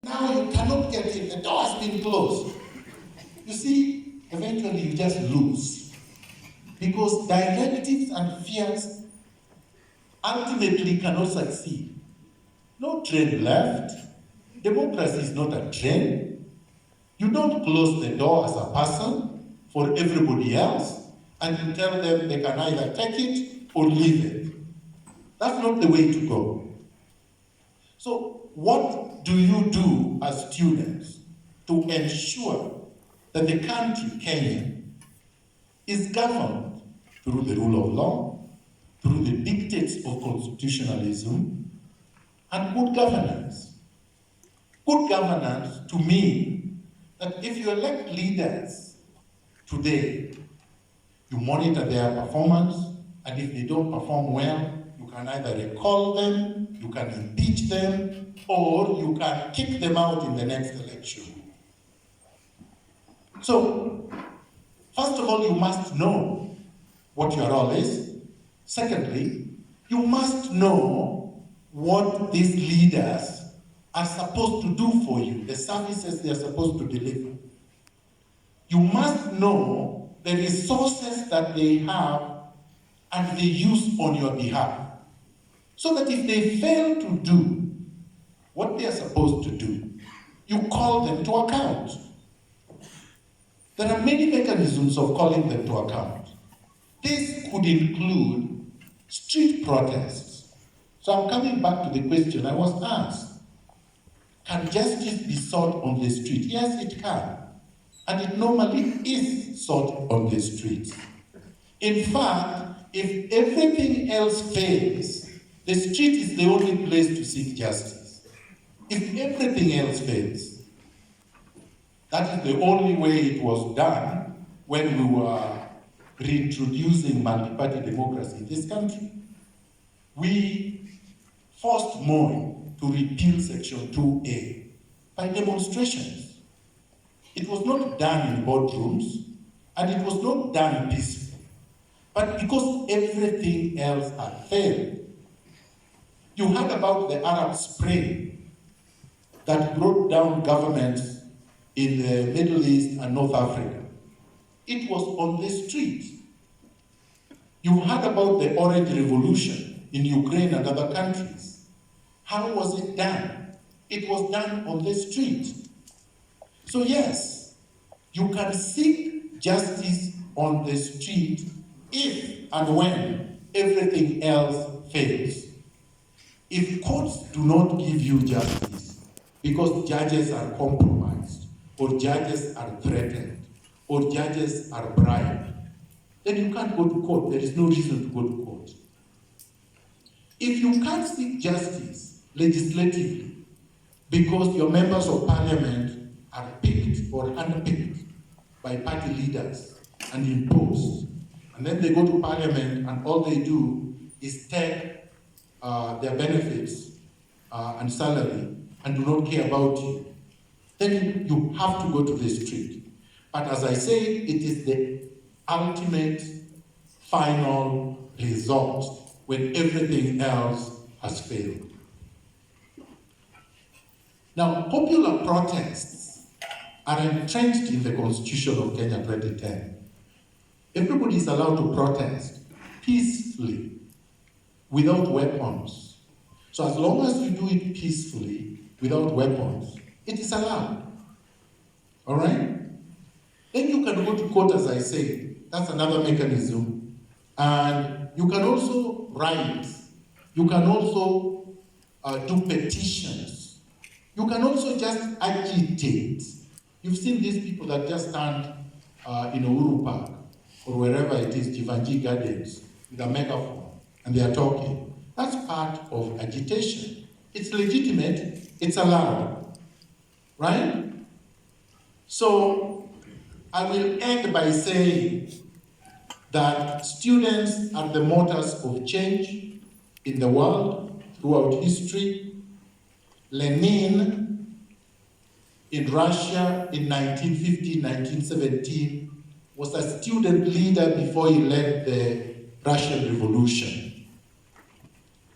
Now you cannot get in, the door has been closed. You see, eventually you just lose. Because directives and fears ultimately cannot succeed. No train left. Democracy is not a train. You don't close the door as a person for everybody else and you tell them they can either take it or leave it. That's not the way to go. So what do you do as students to ensure that the country, Kenya, is governed through the rule of law, through the dictates of constitutionalism, and good governance? Good governance, to me, that if you elect leaders today, you monitor their performance, and if they don't perform well, you can either recall them, you can impeach them, or you can kick them out in the next election. So, first of all, you must know what your role is. Secondly, you must know what these leaders are supposed to do for you, the services they are supposed to deliver. You must know the resources that they have and they use on your behalf. So that if they fail to do what they are supposed to do, you call them to account. There are many mechanisms of calling them to account. This could include street protests. So I'm coming back to the question I was asked. Can justice be sought on the street? Yes, it can. And it normally is sought on the streets. In fact, if everything else fails, the street is the only place to seek justice. If everything else fails, that is the only way it was done when we were reintroducing multi-party democracy in this country. We forced Moi to repeal Section 2A by demonstrations. It was not done in boardrooms, and it was not done peacefully. But because everything else had failed, you heard about the Arab Spring that brought down governments in the Middle East and North Africa. It was on the street. You heard about the Orange Revolution in Ukraine and other countries. How was it done? It was done on the street. So yes, you can seek justice on the street if and when everything else fails. If courts do not give you justice because judges are compromised, or judges are threatened, or judges are bribed, then you can't go to court. There is no reason to go to court. If you can't seek justice legislatively because your members of parliament are picked or handpicked by party leaders and imposed, and then they go to parliament and all they do is take their benefits and salary and do not care about you, then you have to go to the street. But as I say, it is the ultimate final result when everything else has failed. Now, popular protests are entrenched in the Constitution of Kenya 2010. Everybody is allowed to protest peacefully, without weapons. So as long as you do it peacefully, without weapons, it is allowed. All right? Then you can go to court, as I say. That's another mechanism. And you can also write. You can also do petitions. You can also just agitate. You've seen these people that just stand in Uhuru Park or wherever it is, Jivanji Gardens, with a megaphone, and they are talking. That's part of agitation. It's legitimate, it's allowed, right? So I will end by saying that students are the motors of change in the world throughout history. Lenin in Russia in 1915, 1917 was a student leader before he led the Russian Revolution.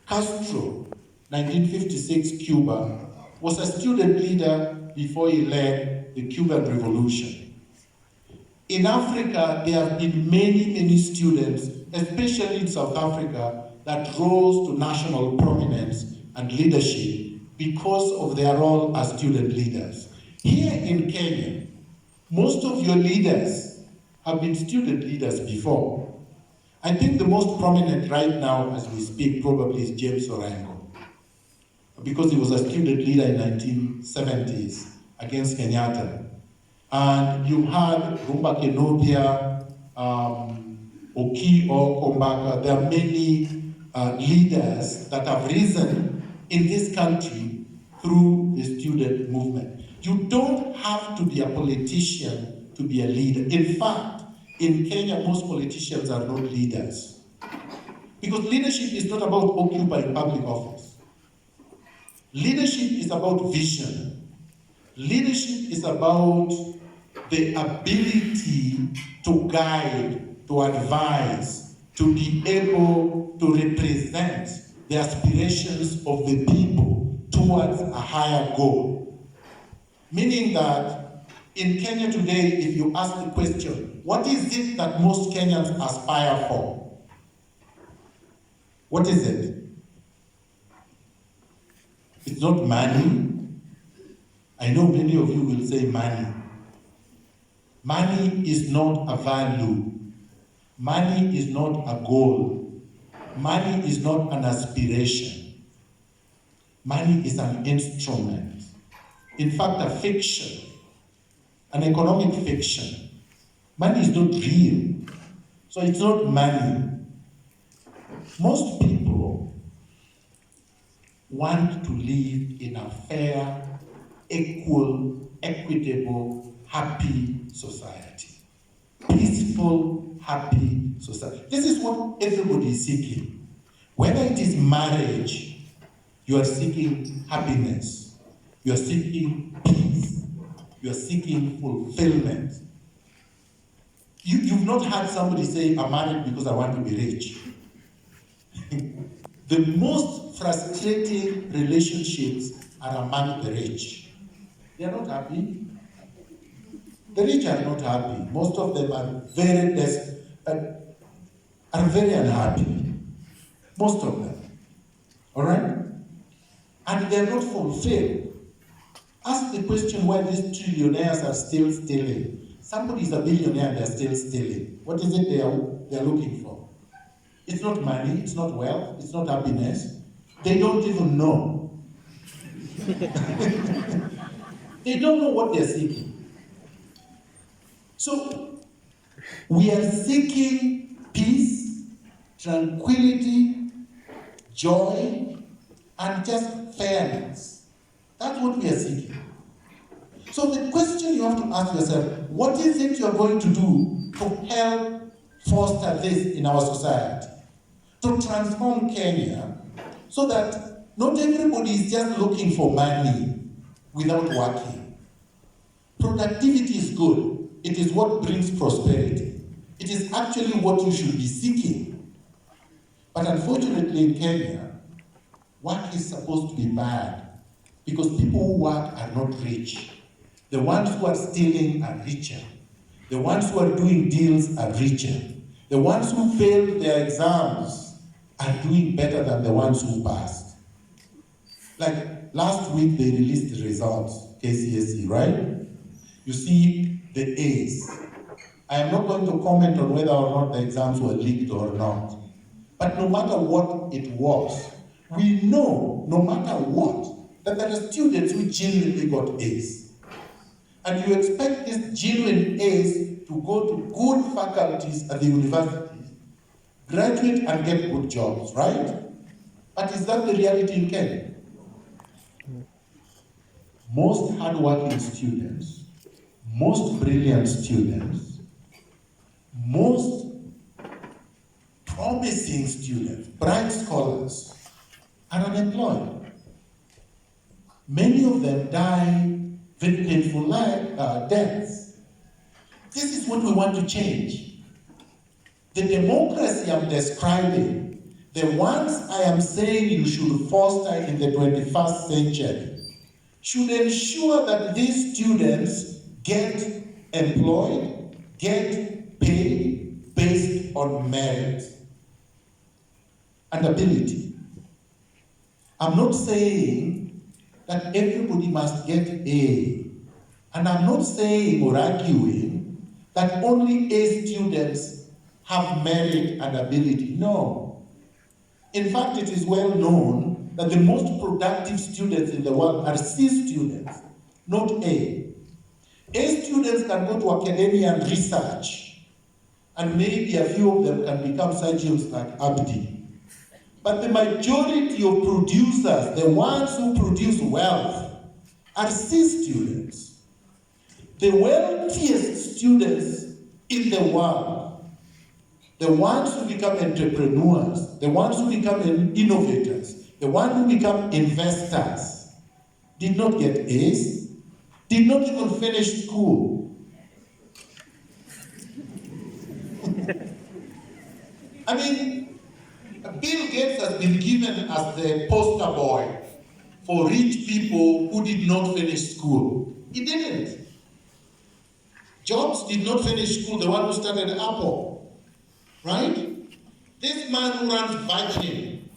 Castro, 1956 Cuba, was a student leader before he led the Cuban Revolution. In Africa, there have been many students, especially in South Africa, that rose to national prominence and leadership because of their role as student leaders. Here in Kenya, most of your leaders have been student leaders before. I think the most prominent right now as we speak probably is James Orengo, because he was a student leader in 1970s against Kenyatta. And you had Rumba Kenobia, Oki or Kombaka. There are many leaders that have risen in this country through the student movement. You don't have to be a politician to be a leader. In fact, in Kenya, most politicians are not leaders. Because leadership is not about occupying public office. Leadership is about vision. Leadership is about the ability to guide, to advise, to be able to represent the aspirations of the people towards a higher goal. Meaning that in Kenya today, if you ask the question, what is it that most Kenyans aspire for? What is it? It's not money. I know many of you will say money. Money is not a value. Money is not a goal. Money is not an aspiration. Money is an instrument. In fact, a fiction. An economic fiction. Money is not real. So it's not money. Most people want to live in a fair, equal, equitable, happy society. Peaceful, happy society. This is what everybody is seeking. Whether it is marriage, you are seeking happiness. You are seeking peace. You are seeking fulfillment. You've not had somebody say, I'm married because I want to be rich. The most frustrating relationships are among the rich. They are not happy. The rich are not happy. Most of them are very unhappy. Most of them. All right? And they are not fulfilled. Ask the question why these trillionaires are still stealing. Somebody is a billionaire and they're still stealing. What is it they are looking for? It's not money, it's not wealth, it's not happiness. They don't even know. They don't know what they're seeking. So, we are seeking peace, tranquility, joy, and just fairness. That's what we are seeking. So the question you have to ask yourself, what is it you're going to do to help foster this in our society? To transform Kenya so that not everybody is just looking for money without working. Productivity is good. It is what brings prosperity. It is actually what you should be seeking. But unfortunately in Kenya, work is supposed to be bad because people who work are not rich. The ones who are stealing are richer. The ones who are doing deals are richer. The ones who failed their exams are doing better than the ones who passed. Like last week they released the results, KCSE, right? You see the A's. I am not going to comment on whether or not the exams were leaked or not. But no matter what it was, we know, no matter what, that there are students who genuinely got A's. And you expect these genuine A's to go to good faculties at the universities, graduate and get good jobs, right? But is that the reality in Kenya? Most hardworking students, most brilliant students, most promising students, bright scholars, are unemployed. Many of them die very painful deaths. This is what we want to change. The democracy I'm describing, the ones I am saying you should foster in the 21st century, should ensure that these students get employed, get paid based on merit and ability. I'm not saying that everybody must get A, and I'm not saying or arguing that only A students have merit and ability. No. In fact, it is well known that the most productive students in the world are C students, not A. A students can go to academia and research, and maybe a few of them can become surgeons like Abdi. But the majority of producers, the ones who produce wealth, are C students. The wealthiest students in the world, the ones who become entrepreneurs, the ones who become innovators, the ones who become investors, did not get A's, did not even finish school. I mean, Bill Gates has been given as the poster boy for rich people who did not finish school. He didn't. Jobs did not finish school, the one who started Apple, right? This man who runs Virgin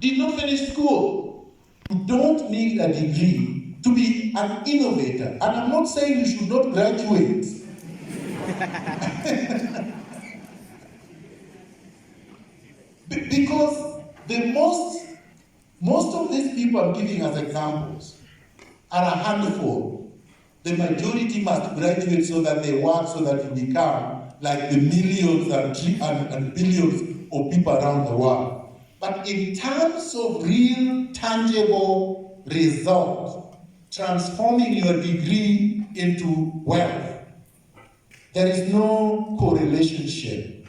did not finish school. You don't need a degree to be an innovator. And I'm not saying you should not graduate. Because most of these people I'm giving as examples are a handful. The majority must graduate so that they work, so that you become like the millions and billions of people around the world. But in terms of real, tangible result, transforming your degree into wealth, there is no correlationship.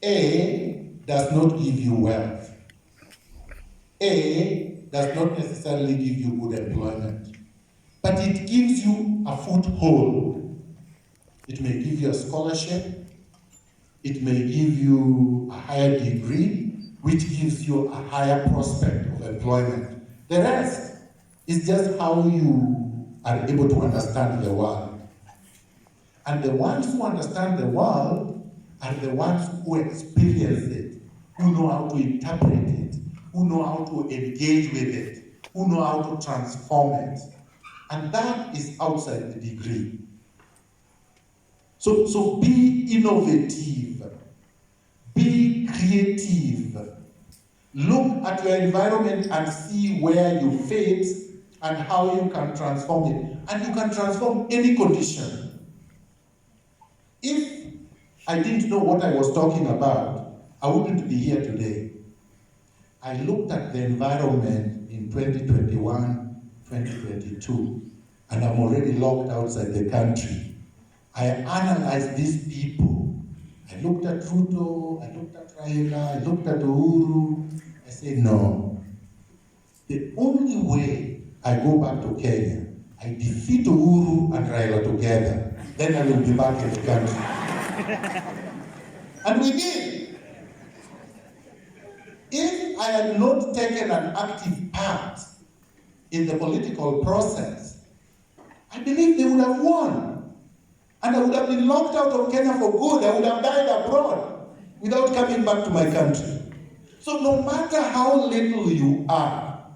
A does not give you wealth. A does not necessarily give you good employment. But it gives you a foothold. It may give you a scholarship. It may give you a higher degree, which gives you a higher prospect of employment. The rest is just how you are able to understand the world. And the ones who understand the world are the ones who experience it, who know how to interpret it, who know how to engage with it, who know how to transform it. And that is outside the degree. So be innovative, be creative. Look at your environment and see where you fit and how you can transform it. And you can transform any condition. If I didn't know what I was talking about, I wouldn't be here today. I looked at the environment in 2021, 2022, and I'm already locked outside the country. I analyzed these people. I looked at Ruto, I looked at Raila, I looked at Uhuru. I said, no. The only way I go back to Kenya, I defeat Uhuru and Raila together. Then I will be back in the country. And we did. If I had not taken an active part in the political process, I believe they would have won. And I would have been locked out of Kenya for good. I would have died abroad without coming back to my country. So no matter how little you are,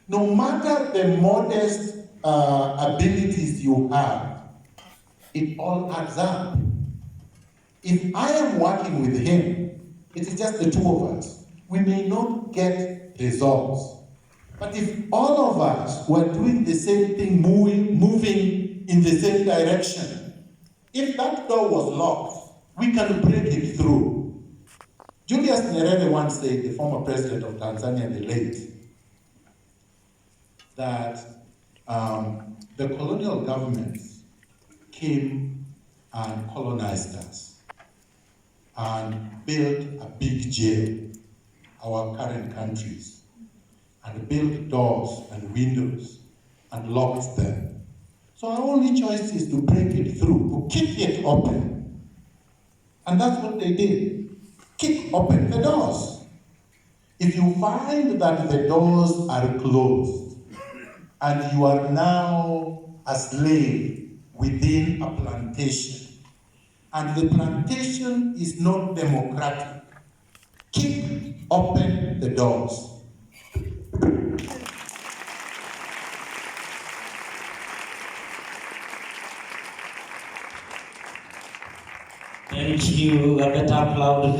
no matter the modest abilities you have, it all adds up. If I am working with him, it is just the two of us. We may not get results. But if all of us were doing the same thing, moving in the same direction, if that door was locked, we can break it through. Julius Nyerere once said, the former president of Tanzania, the late, that the colonial governments came and colonized us and built a big jail, our current countries, and built doors and windows and locked them. So our only choice is to break it through, to kick it open. And that's what they did. Kick open the doors. If you find that the doors are closed and you are now a slave within a plantation, and the plantation is not democratic, keep open the doors. Thank you. A better applause.